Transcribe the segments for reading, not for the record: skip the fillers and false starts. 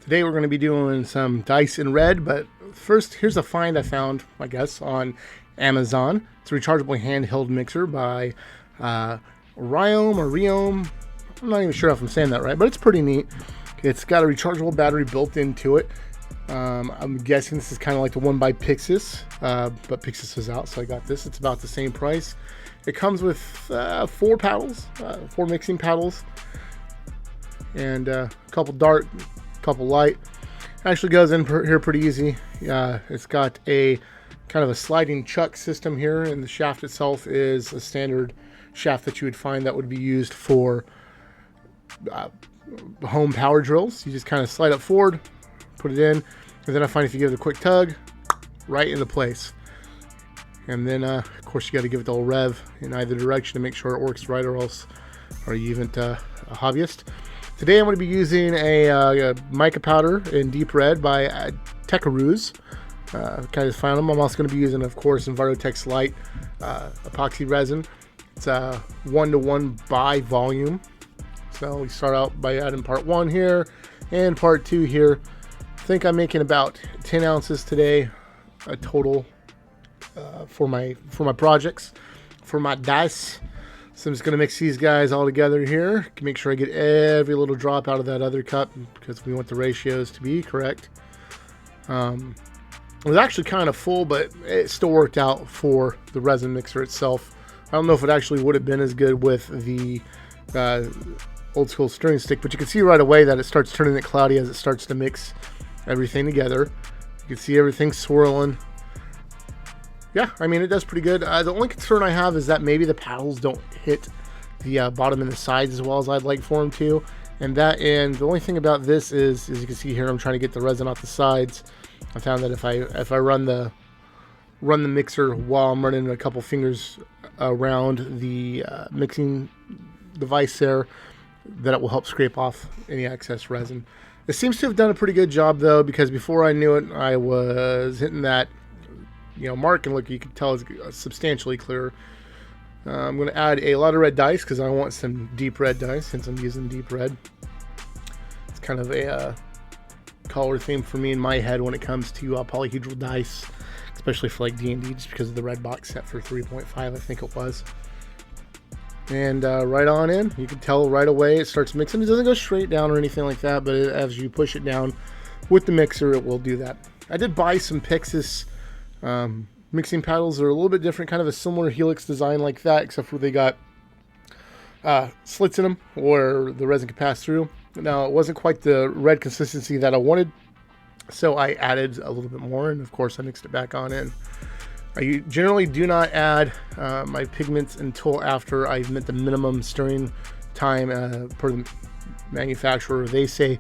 Today we're going to be doing some dice in red, but first here's a find I found, I guess, on Amazon. It's a rechargeable handheld mixer by Riomh. I'm not even sure if I'm saying that right, but it's pretty neat. It's got a rechargeable battery built into it. I'm guessing this is kind of like the one by Pixis, but Pixis is out, so I got this. It's about the same price. It comes with 4 paddles, 4 mixing paddles, and a couple dark, couple light. Actually goes in here pretty easy. It's got a kind of a sliding chuck system here, and the shaft itself is a standard shaft that you would find that would be used for home power drills. You just kind of slide it forward, put it in, and then I find if you give it a quick tug, right into place. And then of course you got to give it the old rev in either direction to make sure it works right, or else are you even a hobbyist. Today I'm going to be using a mica powder in deep red by Tecaroos. Kind of found them. I'm also going to be using, of course, Envirotex Light epoxy resin. It's 1:1 by volume. So we start out by adding part 1 here and part 2 here. I think I'm making about 10 ounces today, a total for my projects, for my dice. So I'm just going to mix these guys all together here. Make sure I get every little drop out of that other cup, because we want the ratios to be correct. It was actually kind of full, but it still worked out for the resin mixer itself. I don't know if it actually would have been as good with the old school stirring stick, but you can see right away that it starts turning it cloudy as it starts to mix everything together. You can see everything swirling. Yeah, I mean, it does pretty good. The only concern I have is that maybe the paddles don't hit the bottom and the sides as well as I'd like for them to. And the only thing about this is, as you can see here, I'm trying to get the resin off the sides. I found that if I run the mixer while I'm running a couple fingers around the mixing device there, that it will help scrape off any excess resin. It seems to have done a pretty good job though, because before I knew it, I was hitting that mark, and look, you can tell it's substantially clearer. I'm going to add a lot of red dice because I want some deep red dice since I'm using deep red. It's kind of a color theme for me in my head when it comes to polyhedral dice, especially for like D&D, just because of the red box set for 3.5, I think it was. And right on in, you can tell right away it starts mixing. It doesn't go straight down or anything like that, but as you push it down with the mixer, it will do that. I did buy some Pixis mixing paddles. They're a little bit different, kind of a similar helix design like that, except for they got slits in them where the resin can pass through. Now, it wasn't quite the red consistency that I wanted, so I added a little bit more, and of course I mixed it back on in. I generally do not add my pigments until after I've met the minimum stirring time per the manufacturer. They say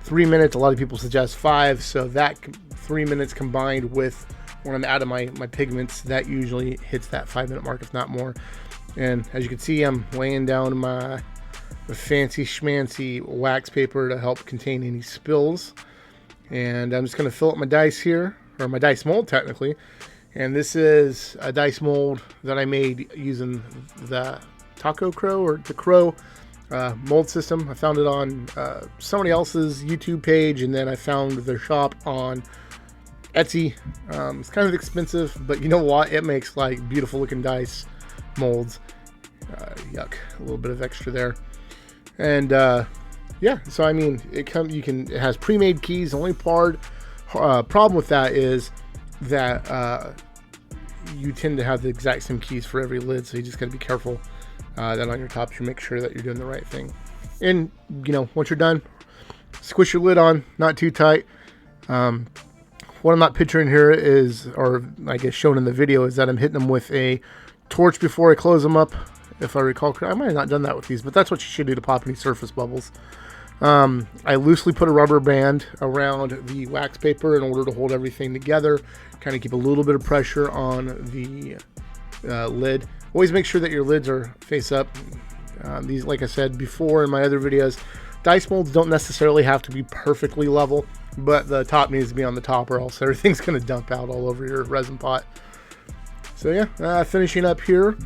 3 minutes. A lot of people suggest 5, so that 3 minutes combined with when I'm adding my pigments, that usually hits that 5-minute mark, if not more. And as you can see, I'm laying down my fancy schmancy wax paper to help contain any spills. And I'm just going to fill up my dice here, or my dice mold technically. And this is a dice mold that I made using the Taco Crow, or the Crow mold system. I found it on somebody else's YouTube page, and then I found their shop on Etsy. It's kind of expensive, but you know what? It makes like beautiful looking dice molds. Yuck, a little bit of extra there. And yeah, so I mean, it has pre-made keys. The only problem with that is that you tend to have the exact same keys for every lid, so you just got to be careful that on your top you make sure that you're doing the right thing. And once you're done, squish your lid on, not too tight. What I'm not picturing here is, or I guess shown in the video, is that I'm hitting them with a torch before I close them up. If I recall correctly, I might have not done that with these, but that's what you should do to pop any surface bubbles. I loosely put a rubber band around the wax paper in order to hold everything together, kind of keep a little bit of pressure on the lid. Always make sure that your lids are face up. These, like I said before in my other videos, dice molds don't necessarily have to be perfectly level, but the top needs to be on the top, or else everything's going to dump out all over your resin pot. So yeah, finishing up here.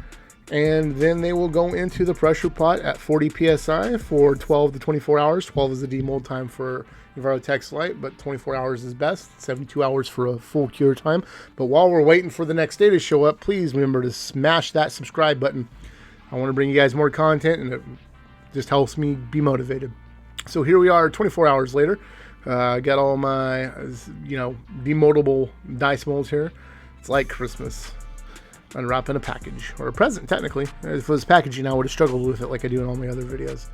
and then they will go into the pressure pot at 40 psi for 12 to 24 hours. 12 is the demold time for EnviroTex Lite, but 24 hours is best. 72 hours for a full cure time. But while we're waiting for the next day to show up, please remember to smash that subscribe button. I want to bring you guys more content, and it just helps me be motivated. So here we are 24 hours later. I got all my, demoldable dice molds here. It's like Christmas. Unwrapping a package, or a present, technically. If it was packaging, I would have struggled with it like I do in all my other videos.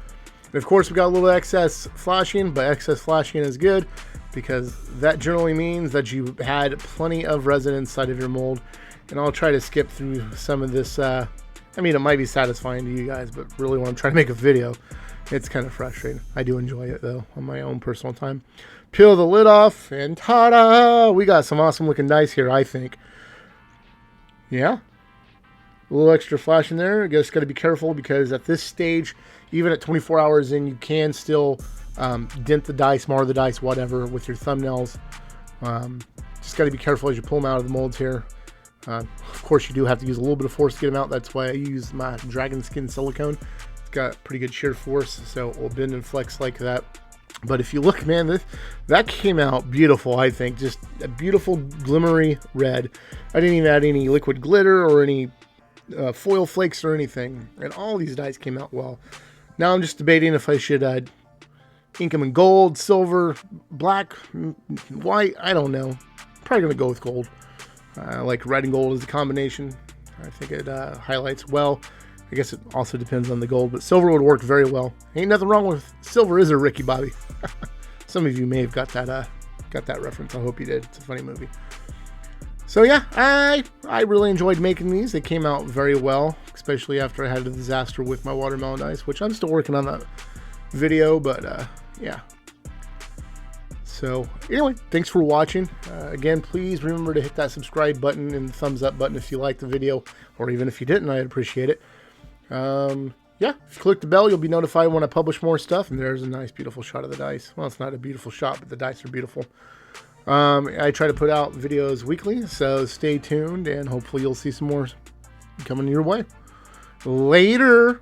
And of course, we got a little excess flashing, but excess flashing is good because that generally means that you had plenty of resin inside of your mold. And I'll try to skip through some of this. I mean, it might be satisfying to you guys, but really when I'm trying to make a video, it's kind of frustrating. I do enjoy it, though, on my own personal time. Peel the lid off, and ta-da! We got some awesome looking dice here, I think. Yeah, a little extra flash in there. I guess got to be careful because at this stage, even at 24 hours in, you can still dent the dice, mar the dice, whatever, with your thumbnails. Just got to be careful as you pull them out of the molds here. Of course, you do have to use a little bit of force to get them out. That's why I use my dragon skin silicone. It's got pretty good shear force, so it will bend and flex like that. But if you look, man, that came out beautiful, I think. Just a beautiful glimmery red. I didn't even add any liquid glitter or any foil flakes or anything. And all these dice came out well. Now I'm just debating if I should ink them in gold, silver, black, white. I don't know. Probably going to go with gold. Like red and gold is a combination. I think it highlights well. I guess it also depends on the gold, but silver would work very well. Ain't nothing wrong with silver, is there, Ricky Bobby? Some of you may have got that reference. I hope you did. It's a funny movie. So yeah, I really enjoyed making these. They came out very well, especially after I had a disaster with my watermelon ice, which I'm still working on that video, but yeah. So anyway, thanks for watching. Again, please remember to hit that subscribe button and the thumbs up button if you liked the video, or even if you didn't, I'd appreciate it. Yeah, if you click the bell, you'll be notified when I publish more stuff. And there's a nice, beautiful shot of the dice. Well, it's not a beautiful shot, but the dice are beautiful. I try to put out videos weekly, so stay tuned, and hopefully you'll see some more coming your way. Later.